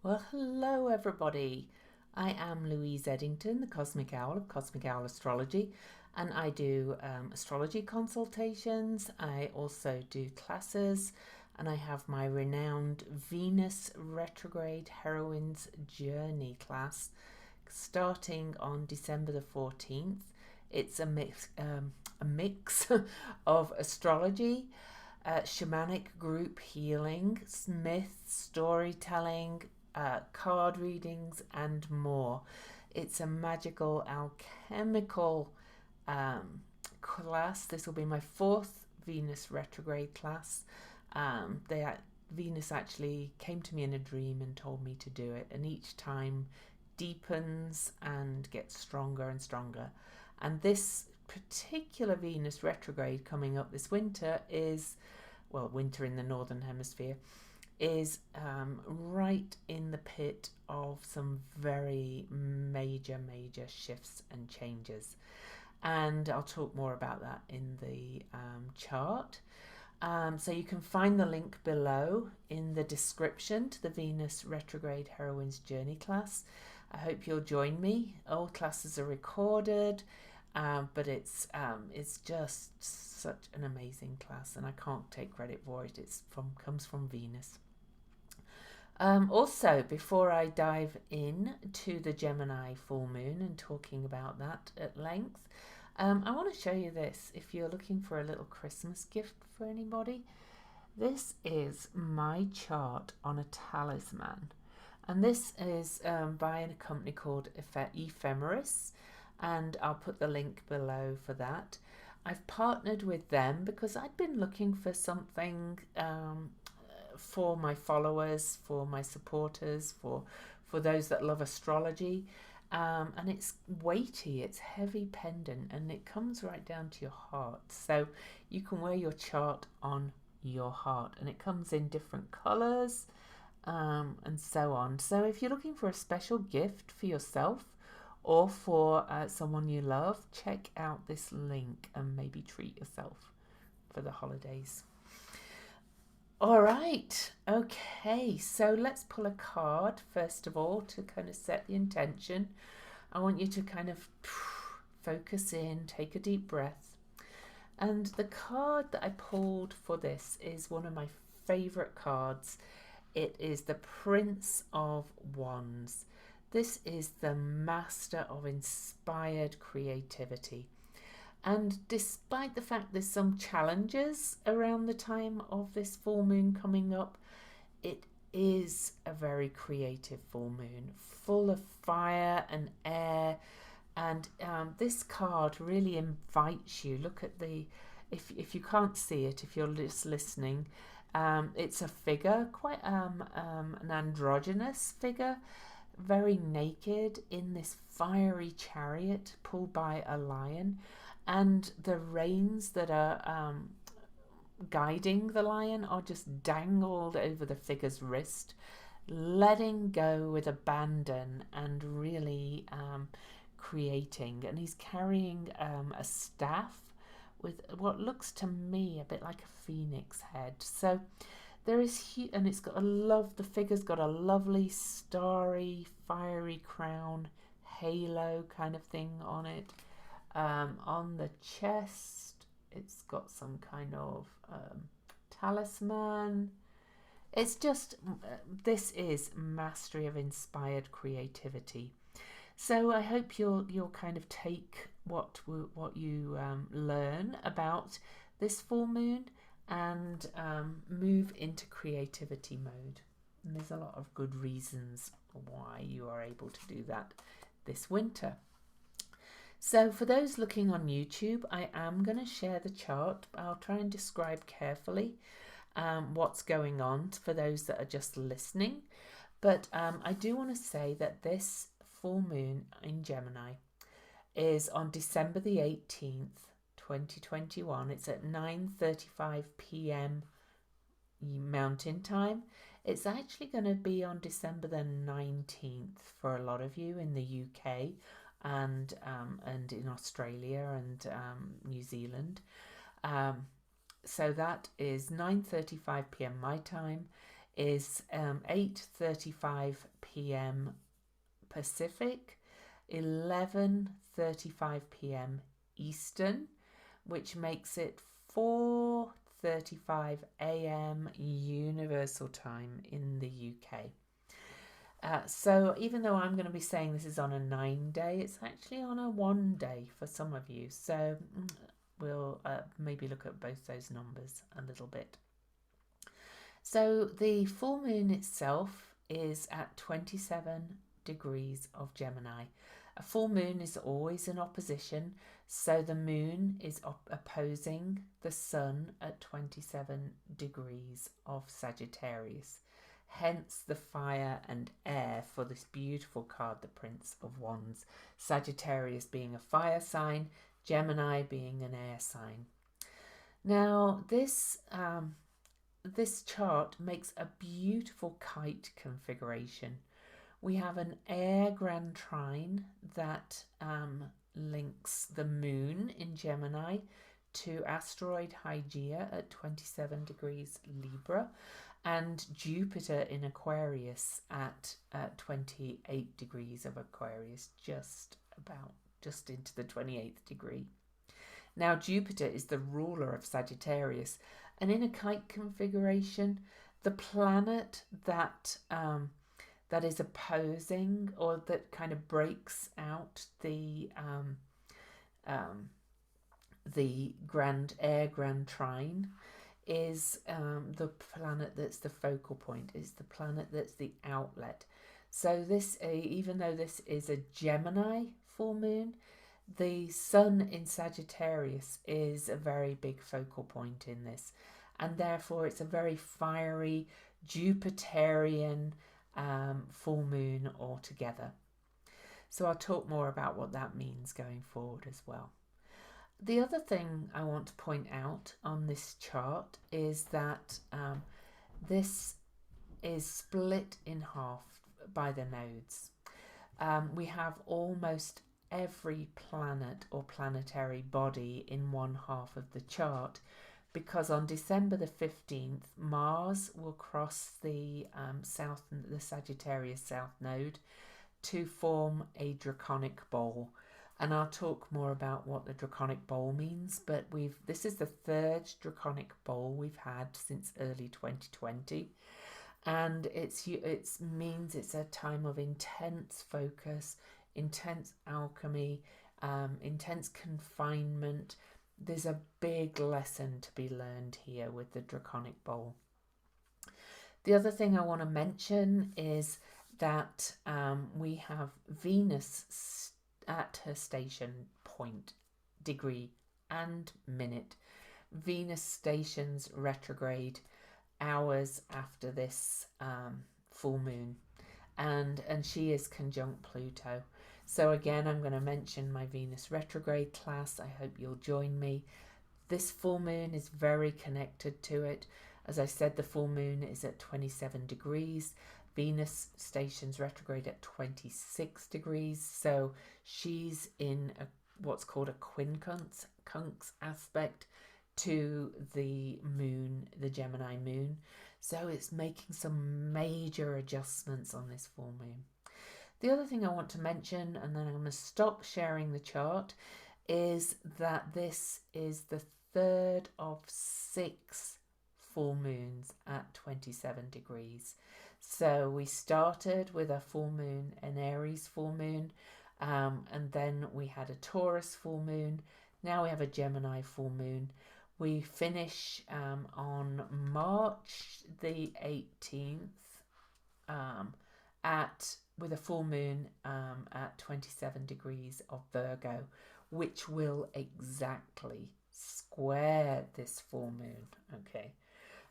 Well, hello everybody. I am Louise Eddington, the Cosmic Owl of Cosmic Owl Astrology, and I do astrology consultations. I also do classes, and I have my renowned Venus Retrograde Heroine's Journey class starting on December the 14th. It's a mix of astrology, shamanic group healing, myth, storytelling, card readings, and more. It's a magical alchemical class. This will be my fourth Venus retrograde class. Venus actually came to me in a dream and told me to do it, and each time deepens and gets stronger and stronger. And this particular Venus retrograde coming up this winter is, well, winter in the northern hemisphere, is right in the pit of some very major shifts and changes, and I'll talk more about that in the chart. So you can find the link below in the description to the Venus Retrograde Heroine's Journey class. I hope you'll join me. All classes are recorded, but it's just such an amazing class, and I can't take credit for it. Comes from Venus. Also, before I dive in to the Gemini Full Moon and talking about that at length, I want to show you this. If you're looking for a little Christmas gift for anybody, this is my chart on a talisman. And this is by a company called Ephemeris, and I'll put the link below for that. I've partnered with them because I'd been looking for something for my followers, for my supporters, for those that love astrology. And it's weighty, it's heavy pendant, and it comes right down to your heart. So you can wear your chart on your heart, and it comes in different colors and so on. So if you're looking for a special gift for yourself or for someone you love, check out this link and maybe treat yourself for the holidays. All right, okay, so let's pull a card first of all to kind of set the intention. I want you to kind of focus in, take a deep breath. And the card that I pulled for this is one of my favorite cards. It is the Prince of Wands. This is the master of inspired creativity. And despite the fact there's some challenges around the time of this full moon coming up, it is a very creative full moon, full of fire and air. And this card really invites you. Look at if you can't see it, if you're just listening, it's a figure, quite an androgynous figure, very naked in this fiery chariot pulled by a lion. And the reins that are guiding the lion are just dangled over the figure's wrist, letting go with abandon and really creating. And he's carrying a staff with what looks to me a bit like a phoenix head. So there is, and it's got the figure's got a lovely starry, fiery crown, halo kind of thing on it. On the chest, it's got some kind of talisman. It's just, this is mastery of inspired creativity. So I hope you'll kind of take what you learn about this full moon and move into creativity mode. And there's a lot of good reasons why you are able to do that this winter. So for those looking on YouTube, I am going to share the chart. I'll try and describe carefully what's going on for those that are just listening. But I do want to say that this full moon in Gemini is on December the 18th, 2021. It's at 9:35 p.m. Mountain Time. It's actually going to be on December the 19th for a lot of you in the UK. And in Australia and New Zealand. So that is 9:35 p.m. my time. is 8:35 p.m. Pacific, 11:35 p.m. Eastern, which makes it 4:35 a.m. Universal Time in the UK. So even though I'm going to be saying this is on a 9-day, it's actually on a 1-day for some of you. So we'll maybe look at both those numbers a little bit. So the full moon itself is at 27 degrees of Gemini. A full moon is always in opposition, so the moon is opposing the sun at 27 degrees of Sagittarius. Hence the fire and air for this beautiful card, the Prince of Wands. Sagittarius being a fire sign, Gemini being an air sign. Now this chart makes a beautiful kite configuration. We have an air grand trine that links the moon in Gemini to asteroid Hygiene at 27 degrees Libra, and Jupiter in Aquarius at 28 degrees of Aquarius, just into the 28th degree. Now Jupiter is the ruler of Sagittarius, and in a kite configuration, the planet that is opposing, or that kind of breaks out the grand trine, is the planet that's the focal point, is the planet that's the outlet. So this, even though this is a Gemini full moon, the sun in Sagittarius is a very big focal point in this, and therefore it's a very fiery Jupiterian full moon altogether. So I'll talk more about what that means going forward as well. The other thing I want to point out on this chart is that this is split in half by the nodes. We have almost every planet or planetary body in one half of the chart, because on December the 15th, Mars will cross the Sagittarius South Node to form a Draconic Bowl. And I'll talk more about what the Draconic Bowl means, but this is the third Draconic Bowl we've had since early 2020. And it means it's a time of intense focus, intense alchemy, intense confinement. There's a big lesson to be learned here with the Draconic Bowl. The other thing I want to mention is that we have Venus at her station point, degree and minute. Venus stations retrograde hours after this full moon, and she is conjunct Pluto. So again, I'm going to mention my Venus retrograde class. I hope you'll join me. This full moon is very connected to it. As I said, the full moon is at 27 degrees. Venus stations retrograde at 26 degrees. So she's in what's called a quincunx aspect to the moon, the Gemini moon. So it's making some major adjustments on this full moon. The other thing I want to mention, and then I'm going to stop sharing the chart, is that this is the third of 6 full moons at 27 degrees. So we started with a full moon, an Aries full moon, and then we had a Taurus full moon. Now we have a Gemini full moon. We finish on March the 18th with a full moon at 27 degrees of Virgo, which will exactly square this full moon. Okay.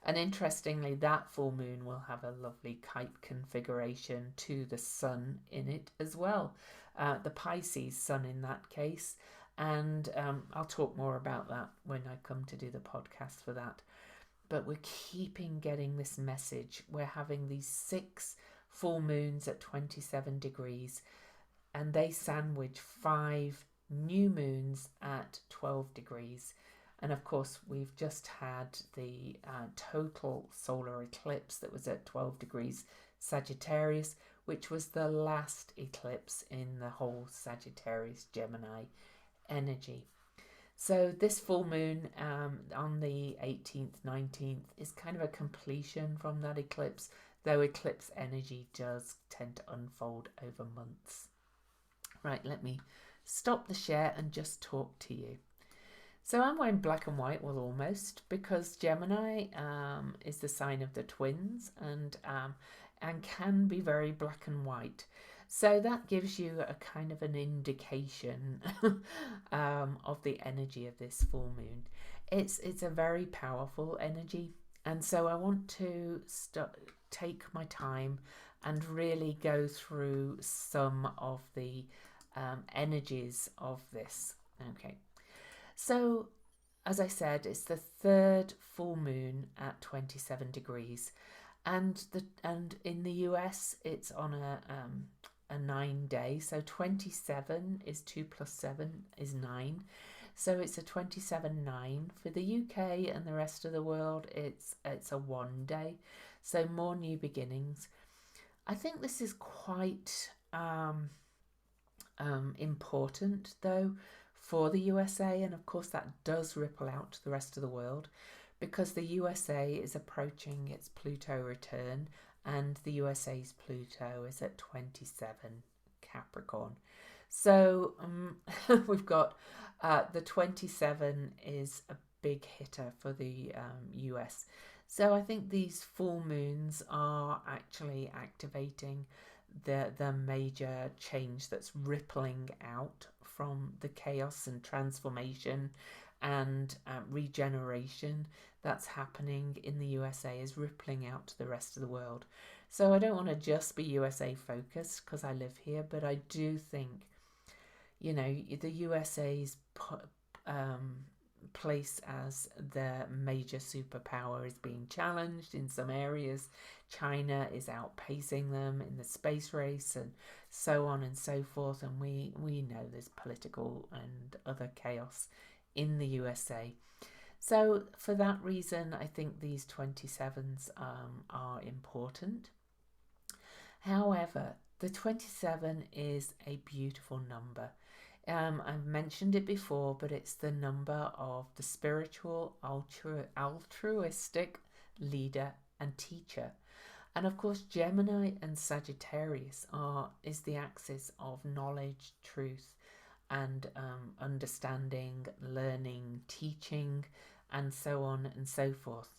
And interestingly, that full moon will have a lovely kite configuration to the sun in it as well. The Pisces sun in that case. And I'll talk more about that when I come to do the podcast for that. But we're getting this message. We're having these 6 full moons at 27 degrees, and they sandwich 5 new moons at 12 degrees. And of course, we've just had the total solar eclipse that was at 12 degrees Sagittarius, which was the last eclipse in the whole Sagittarius Gemini energy. So this full moon on the 18th, 19th is kind of a completion from that eclipse, though eclipse energy does tend to unfold over months. Right, let me stop the share and just talk to you. So I'm wearing black and white, well, almost, because Gemini is the sign of the twins and can be very black and white. So that gives you a kind of an indication of the energy of this full moon. It's a very powerful energy, and so I want to take my time and really go through some of the energies of this. Okay. So, as I said, it's the third full moon at 27 degrees, and in the US it's on a 9 day. So 27 is 2 plus 7 is 9. So it's a 27/9. For the UK and the rest of the world, it's a 1 day. So more new beginnings. I think this is quite important though for the USA, and of course that does ripple out to the rest of the world, because the USA is approaching its Pluto return, and the USA's Pluto is at 27 Capricorn. So we've got the 27 is a big hitter for the US. So I think these full moons are actually activating the major change that's rippling out from the chaos and transformation and regeneration that's happening in the USA is rippling out to the rest of the world. So I don't want to just be USA focused because I live here, but I do think, you know, the USA's place as the major superpower is being challenged in some areas. China is outpacing them in the space race and so on and so forth, and we know there's political and other chaos in the USA. So for that reason, I think these 27s are important. However, the 27 is a beautiful number. I've mentioned it before, but it's the number of the spiritual, altruistic leader and teacher. And of course, Gemini and Sagittarius is the axis of knowledge, truth, and understanding, learning, teaching, and so on and so forth.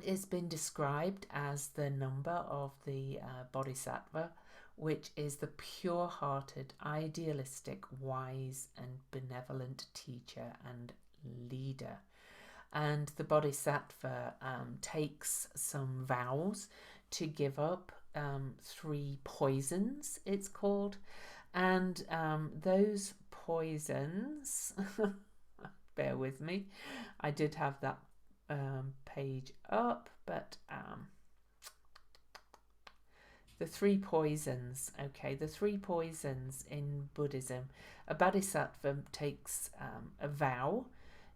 It's been described as the number of the Boddhisatva, which is the pure-hearted, idealistic, wise and benevolent teacher and leader. And the Bodhisattva takes some vows to give up 3 poisons, it's called. And those poisons, bear with me, I did have that page up, but the 3 poisons, okay, the 3 poisons in Buddhism, a Bodhisattva takes a vow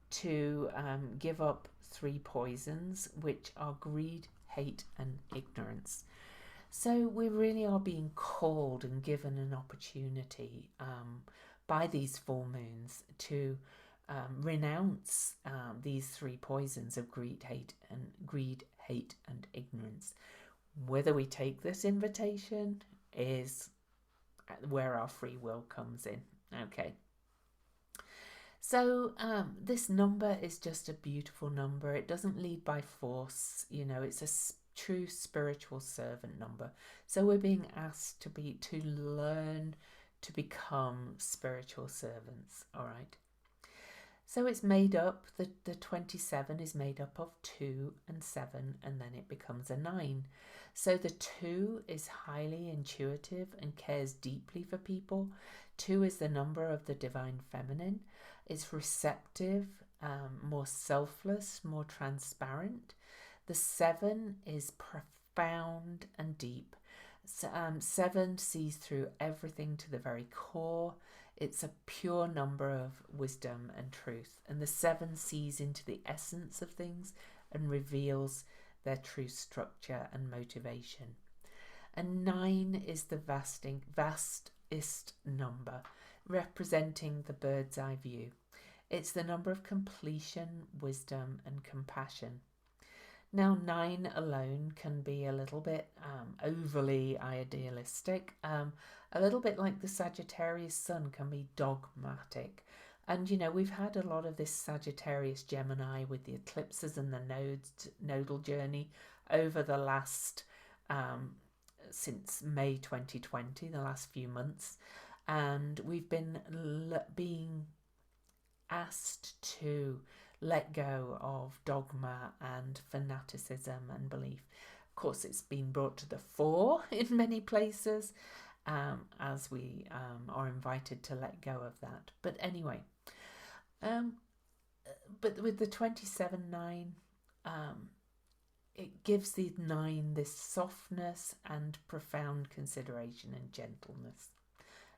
to give up 3 poisons, which are greed, hate, and ignorance. So we really are being called and given an opportunity by these full moons to renounce these 3 poisons of greed, hate, and ignorance. Whether we take this invitation is where our free will comes in. Okay. So this number is just a beautiful number. It doesn't lead by force. You know, it's a true spiritual servant number. So we're being asked to learn to become spiritual servants. All right. So it's made up, the 27 is made up of 2 and 7, and then it becomes a 9. So the 2 is highly intuitive and cares deeply for people. 2 is the number of the divine feminine. It's receptive, more selfless, more transparent. The 7 is profound and deep. 7 sees through everything to the very core. It's a pure number of wisdom and truth. And the 7 sees into the essence of things and reveals their true structure and motivation. And 9 is the vastest number, representing the bird's eye view. It's the number of completion, wisdom, and compassion. Now, 9 alone can be a little bit overly idealistic, a little bit like the Sagittarius sun can be dogmatic. And, you know, we've had a lot of this Sagittarius Gemini with the eclipses and the nodal journey over the last, since May 2020, the last few months. And we've been being asked to let go of dogma and fanaticism and belief. Of course, it's been brought to the fore in many places as we are invited to let go of that. But anyway, but with the 27-9, it gives the 9 this softness and profound consideration and gentleness,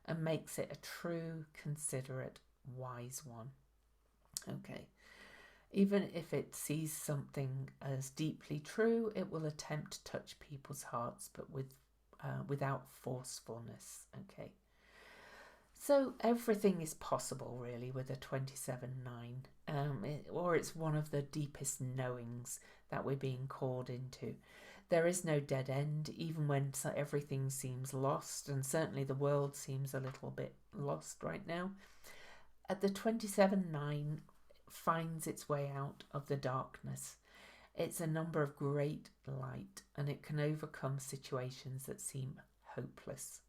and makes it a true, considerate, wise one. Okay. Even if it sees something as deeply true, it will attempt to touch people's hearts, but without forcefulness. Okay. So everything is possible, really, with a 27-9, or it's one of the deepest knowings that we're being called into. There is no dead end, even when everything seems lost, and certainly the world seems a little bit lost right now. At the 27-9 finds its way out of the darkness. It's a number of great light, and it can overcome situations that seem hopeless.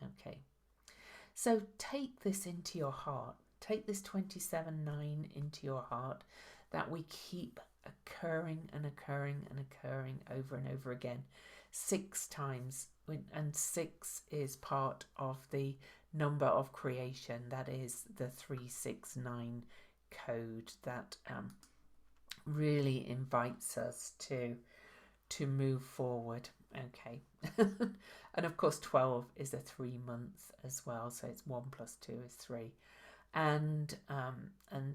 Okay. So take this into your heart. Take this 27-9 into your heart, that we keep occurring and occurring and occurring over and over again 6 times. And 6 is part of the number of creation. That is the 369 code that really invites us to move forward. Okay. And of course 12 is a 3 month as well, so it's 1 + 2 is 3, and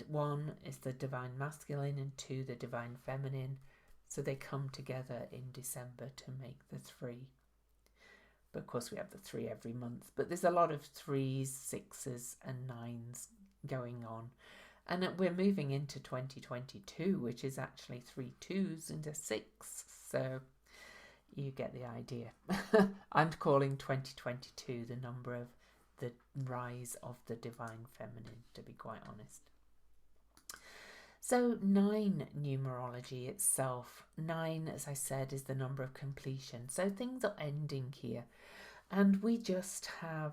1 is the divine masculine and 2 the divine feminine, so they come together in December to make the 3. But of course we have the 3 every month, but there's a lot of 3s, 6s and 9s going on. And we're moving into 2022, which is actually 3 2s into 6. So you get the idea. I'm calling 2022 the number of the rise of the divine feminine, to be quite honest. So 9 numerology itself. 9, as I said, is the number of completion. So things are ending here. And we just had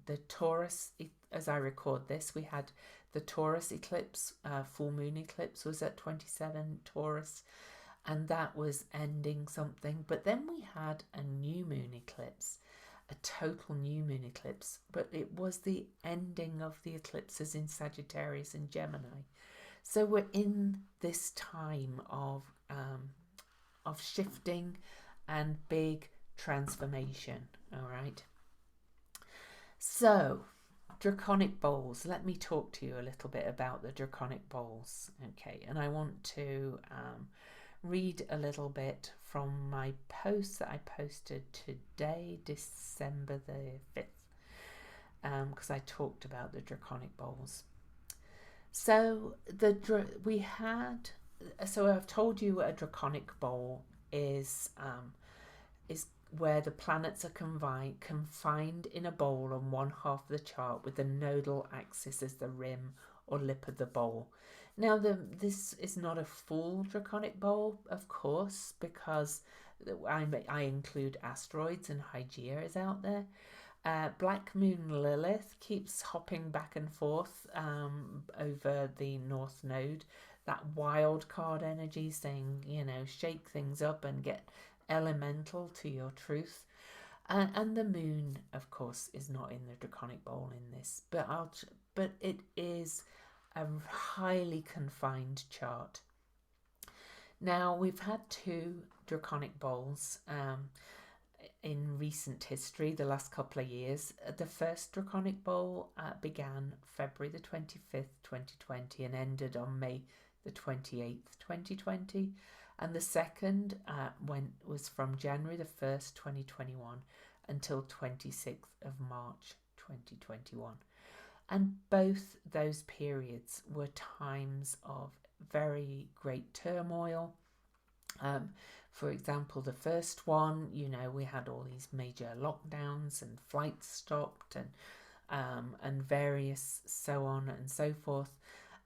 the Taurus, as I record this, we had the Taurus eclipse, full moon eclipse was at 27 Taurus, and that was ending something. But then we had a new moon eclipse, a total new moon eclipse, but it was the ending of the eclipses in Sagittarius and Gemini. So we're in this time of shifting and big transformation. All right. So Draconic Bowls. Let me talk to you a little bit about the Draconic Bowls. Okay, and I want to read a little bit from my post that I posted today, December the 5th, because I talked about the Draconic Bowls. So I've told you what a Draconic Bowl is where the planets are confined in a bowl on one half of the chart, with the nodal axis as the rim or lip of the bowl. Now, this is not a full Draconic Bowl, of course, because I include asteroids and Hygiene is out there. Black Moon Lilith keeps hopping back and forth over the North Node. That wild card energy saying, shake things up and get elemental to your truth. And the moon, of course, is not in the Draconic Bowl in this, but it is a highly confined chart. Now, we've had 2 Draconic Bowls in recent history, the last couple of years. The first Draconic Bowl began February the 25th, 2020 and ended on May the 28th, 2020. And the second was from January the 1st, 2021 until 26th of March, 2021. And both those periods were times of very great turmoil. For example, the first one, we had all these major lockdowns and flights stopped and various so on and so forth.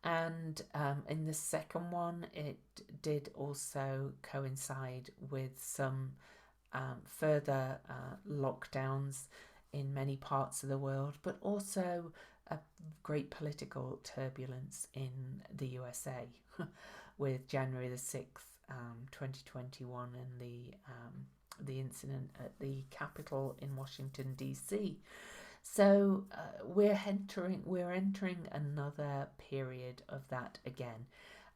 And in the second one, it did also coincide with some further lockdowns in many parts of the world, but also a great political turbulence in the USA with January the 6th, 2021 and the incident at the Capitol in Washington, D.C. So we're entering another period of that again.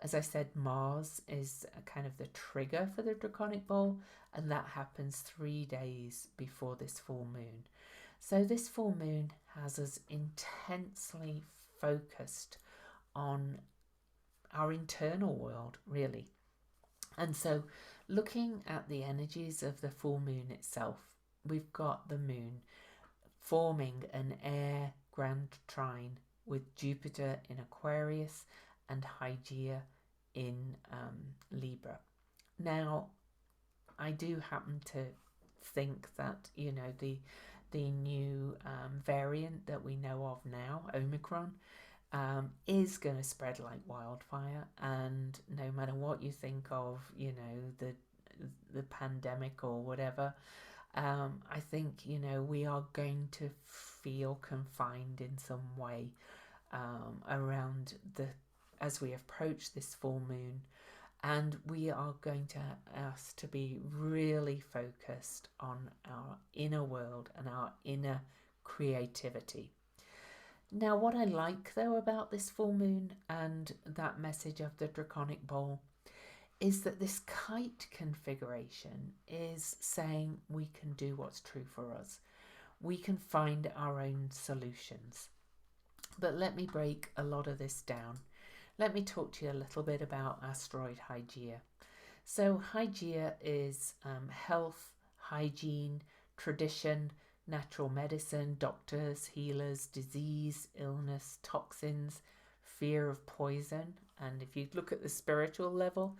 As I said, Mars is kind of the trigger for the Draconic Bowl, and that happens 3 days before this full moon. So this full moon has us intensely focused on our internal world, really. And so looking at the energies of the full moon itself, we've got the moon forming an air grand trine with Jupiter in Aquarius and Hygiene in Libra. Now, I do happen to think that, the new variant that we know of now, Omicron, is going to spread like wildfire. And no matter what you think of, the pandemic or whatever, I think, we are going to feel confined in some way around as we approach this full moon. And we are going to ask to be really focused on our inner world and our inner creativity. Now, what I like, though, about this full moon and that message of the Draconic Bowl is that this kite configuration is saying we can do what's true for us. We can find our own solutions. But let me break a lot of this down. Let me talk to you a little bit about asteroid Hygiene. So Hygiene is health, hygiene, tradition, natural medicine, doctors, healers, disease, illness, toxins, fear of poison. And if you look at the spiritual level,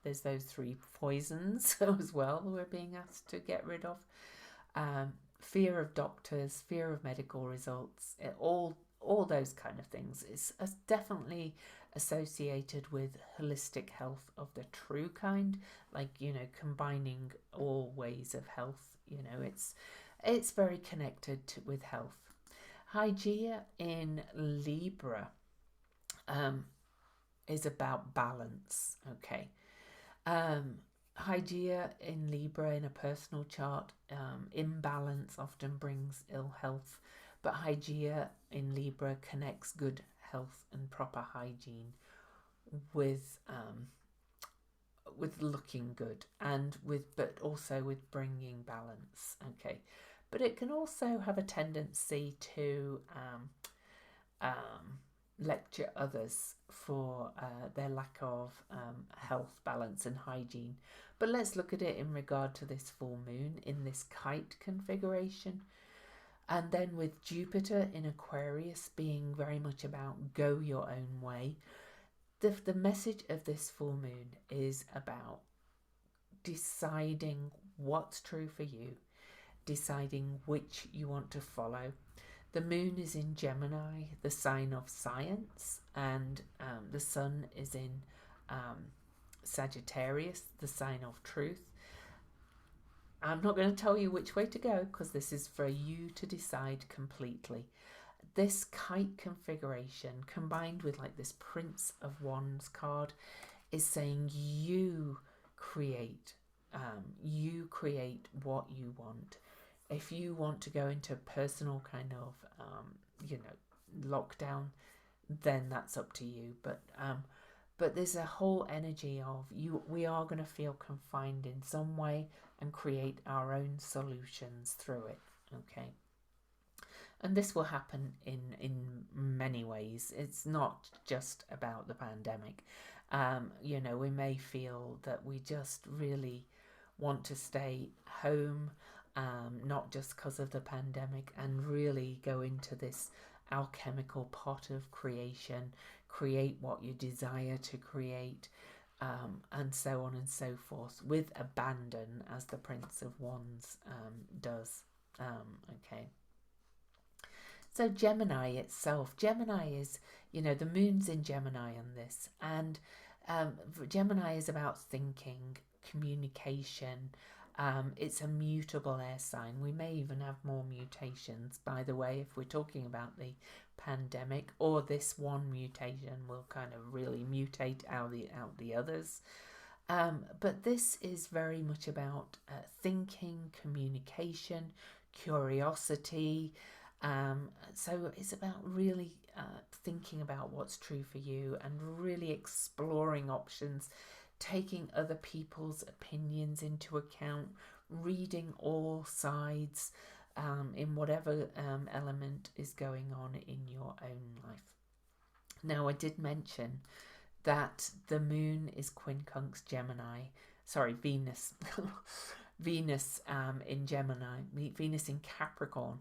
there's those 3 poisons as well we're being asked to get rid of. Fear of doctors, fear of medical results, all those kind of things is definitely associated with holistic health of the true kind, like combining all ways of health. It's very connected with health. Hygiene in Libra is about balance. Okay. Hygiene in Libra in a personal chart, imbalance often brings ill health, but Hygiene in Libra connects good health and proper hygiene with looking good but also with bringing balance. Okay, but it can also have a tendency to lecture others for their lack of health, balance and hygiene. But let's look at it in regard to this full moon in this kite configuration. And then with Jupiter in Aquarius being very much about go your own way, the message of this full moon is about deciding what's true for you, deciding which you want to follow. The moon is in Gemini, the sign of science, and the sun is in Sagittarius, the sign of truth. I'm not going to tell you which way to go because this is for you to decide completely. This kite configuration combined with like this Prince of Wands card is saying you create what you want. If you want to go into personal kind of lockdown, then that's up to you. But but there's a whole energy of we are going to feel confined in some way and create our own solutions through it. Okay. And this will happen in many ways. It's not just about the pandemic. You know, we may feel that we just really want to stay home, not just because of the pandemic, and really go into this alchemical pot of creation, create what you desire to create, and so on and so forth, with abandon, as the Prince of Wands does. Okay. So Gemini itself, Gemini is, you know, the moon's in Gemini on this, and Gemini is about thinking, communication. It's a mutable air sign. We may even have more mutations, by the way, if we're talking about the pandemic, or this one mutation will kind of really mutate out the others. But this is very much about thinking, communication, curiosity. So it's about really thinking about what's true for you and really exploring options, taking other people's opinions into account, reading all sides in whatever element is going on in your own life. Now, I did mention that the moon is quincunx Gemini, sorry, Venus. Venus in Gemini, Venus in Capricorn.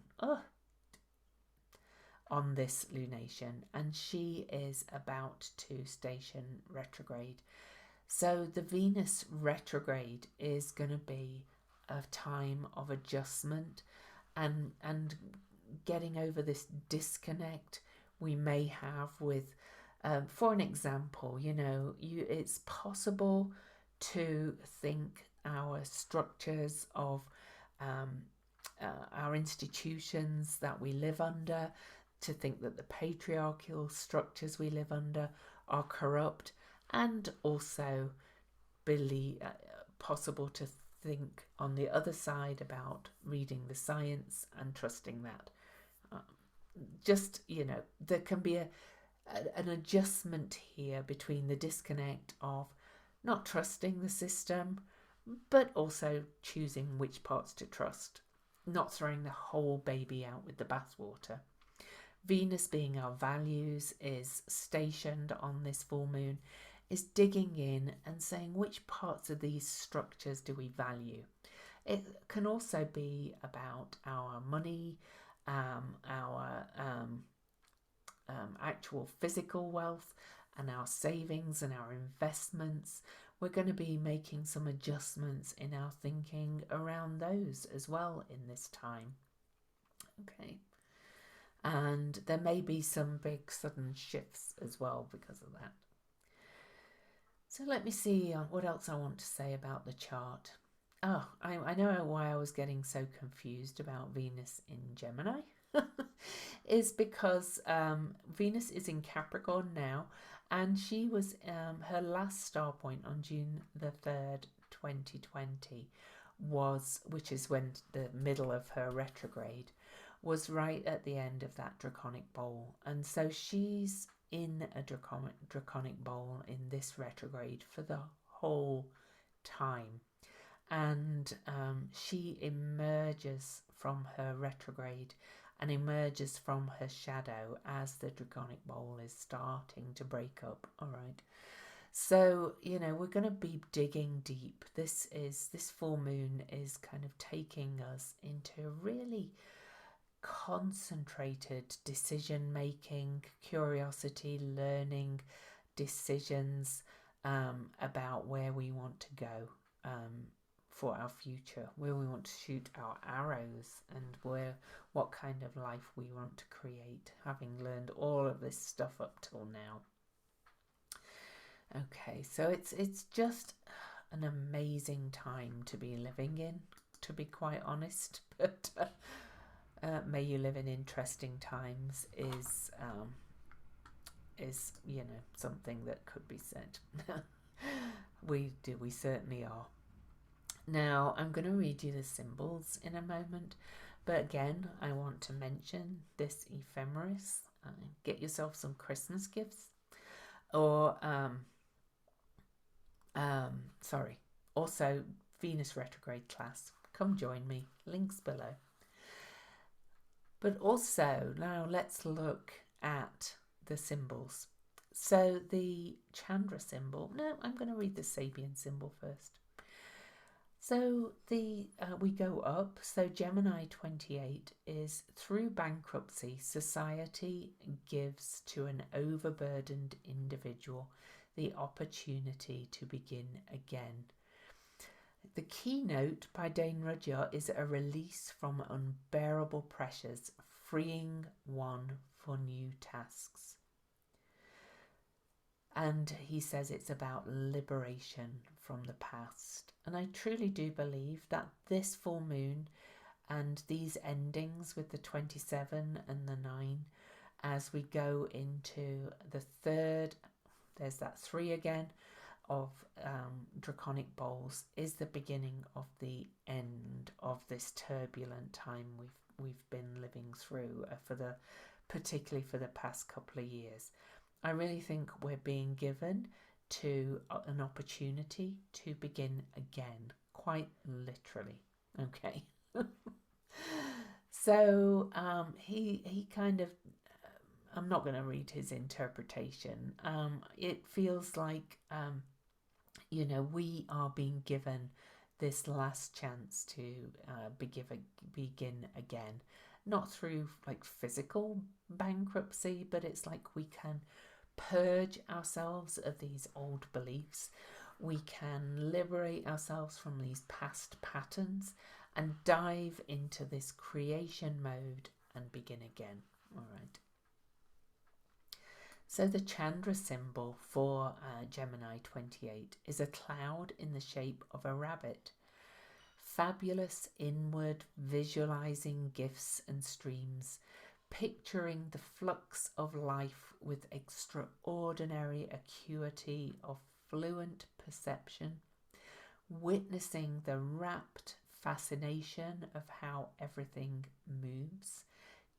On this lunation, and she is about to station retrograde. So the Venus retrograde is going to be a time of adjustment and getting over this disconnect we may have with, for an example, you know, it's possible to think our structures of our institutions that we live under, to think that the patriarchal structures we live under are corrupt, and also possible to think on the other side about reading the science and trusting that. Just, you know, there can be an adjustment here between the disconnect of not trusting the system, but also choosing which parts to trust, not throwing the whole baby out with the bathwater. Venus, being our values, is stationed on this full moon, is digging in and saying which parts of these structures do we value. It can also be about our money, our actual physical wealth, and our savings and our investments. We're going to be making some adjustments in our thinking around those as well in this time. Okay. And there may be some big sudden shifts as well because of that. So let me see what else I want to say about the chart. I know why I was getting so confused about Venus in Gemini. Is because Venus is in Capricorn now, and she was her last star point on June the 3rd, 2020 was, which is when the middle of her retrograde, was right at the end of that Draconic Bowl. And so she's in a Draconic Bowl in this retrograde for the whole time. And she emerges from her retrograde and emerges from her shadow as the Draconic Bowl is starting to break up. All right. So, you know, we're going to be digging deep. This full moon is kind of taking us into really concentrated decision making, curiosity, learning, decisions about where we want to go for our future, where we want to shoot our arrows, and what kind of life we want to create, having learned all of this stuff up till now. Okay, so it's just an amazing time to be living in, to be quite honest. But may you live in interesting times is you know, something that could be said. We certainly are. Now I'm going to read you the symbols in a moment, but again I want to mention this ephemeris. Get yourself some Christmas gifts, or Sorry. Also, Venus retrograde class. Come join me. Links below. But also, now let's look at the symbols. So the Chandra symbol. No, I'm going to read the Sabian symbol first. So we go up. So Gemini 28 is through bankruptcy, society gives to an overburdened individual the opportunity to begin again. The keynote by Dane Rudhyar is a release from unbearable pressures, freeing one for new tasks. And he says it's about liberation from the past. And I truly do believe that this full moon and these endings with the 27 and the 9, as we go into the third, there's that 3 again, of Draconic Bowls, is the beginning of the end of this turbulent time we've been living through particularly for the past couple of years. I really think we're being given to an opportunity to begin again, quite literally. Okay. So he kind of, I'm not going to read his interpretation. It feels like we are being given this last chance to begin again, not through like physical bankruptcy, but it's like we can purge ourselves of these old beliefs. We can liberate ourselves from these past patterns and dive into this creation mode and begin again. All right. So the Chandra symbol for Gemini 28 is a cloud in the shape of a rabbit. Fabulous inward visualizing gifts and streams, picturing the flux of life with extraordinary acuity of fluent perception, witnessing the rapt fascination of how everything moves,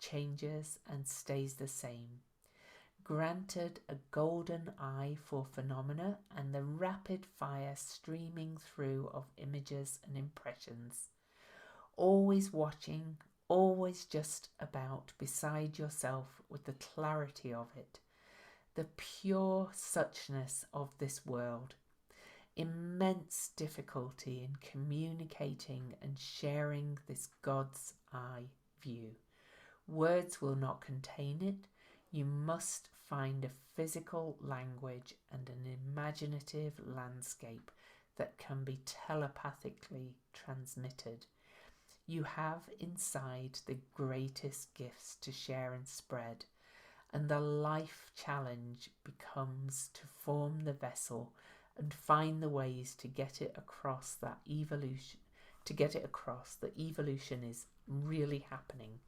changes and stays the same. Granted a golden eye for phenomena and the rapid fire streaming through of images and impressions. Always watching, always just about beside yourself with the clarity of it. The pure suchness of this world. Immense difficulty in communicating and sharing this God's eye view. Words will not contain it. You must find a physical language and an imaginative landscape that can be telepathically transmitted. You have inside the greatest gifts to share and spread, and the life challenge becomes to form the vessel and find the ways to get it across that evolution. To get it across, the evolution is really happening.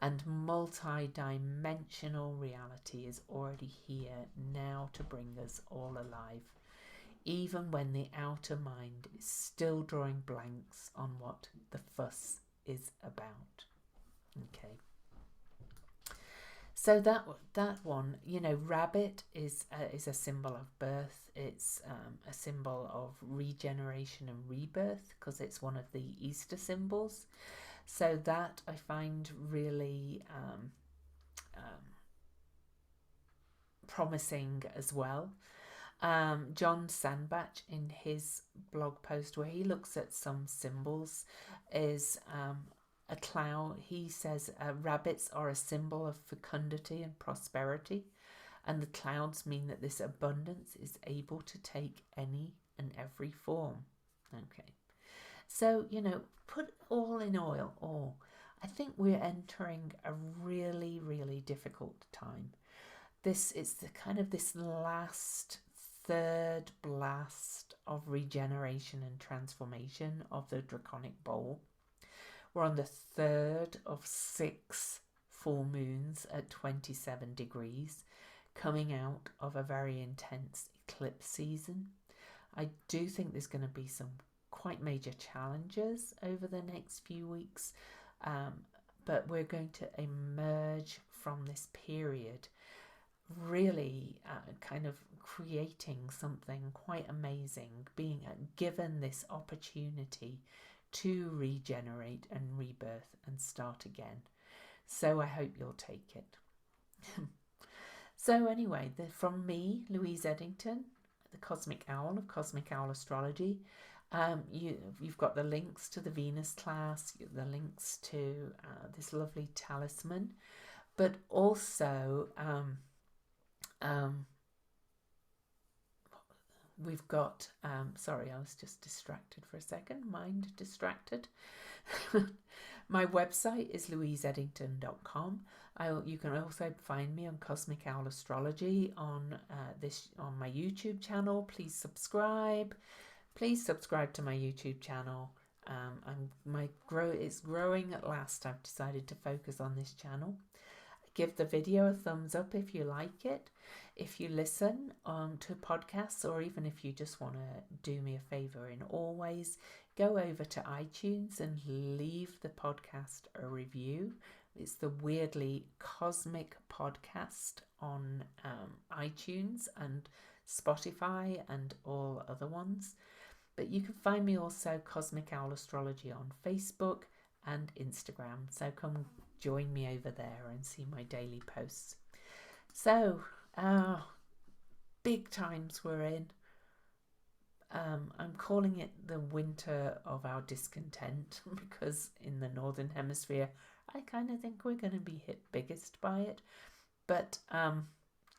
And multi-dimensional reality is already here now to bring us all alive, even when the outer mind is still drawing blanks on what the fuss is about. Okay. So that one, rabbit is a symbol of birth. It's a symbol of regeneration and rebirth because it's one of the Easter symbols. So that I find really promising as well. John Sandbach, in his blog post where he looks at some symbols, is a cloud. He says rabbits are a symbol of fecundity and prosperity, and the clouds mean that this abundance is able to take any and every form. Okay. So, put all in all, I think we're entering a really, really difficult time. This is this last third blast of regeneration and transformation of the Draconic Bowl. We're on the third of 6 full moons at 27 degrees, coming out of a very intense eclipse season. I do think there's going to be some quite major challenges over the next few weeks, but we're going to emerge from this period really kind of creating something quite amazing, being given this opportunity to regenerate and rebirth and start again. So I hope you'll take it. So anyway, from me, Louise Eddington, the Cosmic Owl of Cosmic Owl Astrology. You've got the links to the Venus class, the links to this lovely talisman, but also we've got, sorry, I was just distracted for a second, mind distracted. My website is louiseeddington.com. You can also find me on Cosmic Owl Astrology on my YouTube channel. Please subscribe. Please subscribe to my YouTube channel. It's growing at last. I've decided to focus on this channel. Give the video a thumbs up if you like it. If you listen to podcasts, or even if you just want to do me a favor and always go over to iTunes and leave the podcast a review. It's the Weirdly Cosmic Podcast on iTunes and Spotify and all other ones. But you can find me also Cosmic Owl Astrology on Facebook and Instagram. So come join me over there and see my daily posts. So, big times we're in. I'm calling it the winter of our discontent because in the Northern Hemisphere, I kind of think we're going to be hit biggest by it. But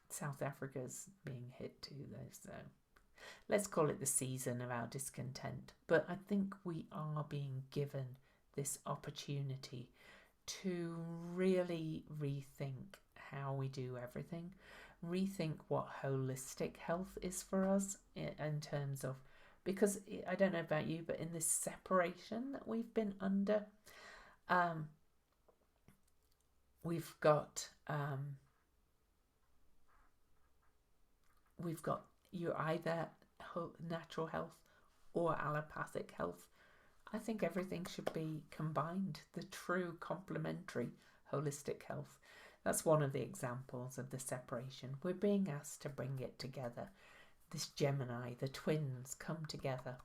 South Africa's being hit too, though. So let's call it the season of our discontent. But I think we are being given this opportunity to really rethink how we do everything, rethink what holistic health is for us in terms of, because I don't know about you, but in this separation that we've been under, we've got you're either natural health or allopathic health. I think everything should be combined, the true complementary holistic health. That's one of the examples of the separation. We're being asked to bring it together. This Gemini, the twins, come together.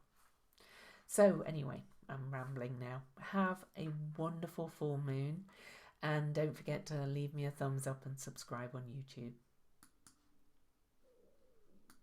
So anyway, I'm rambling now. Have a wonderful full moon, and don't forget to leave me a thumbs up and subscribe on YouTube.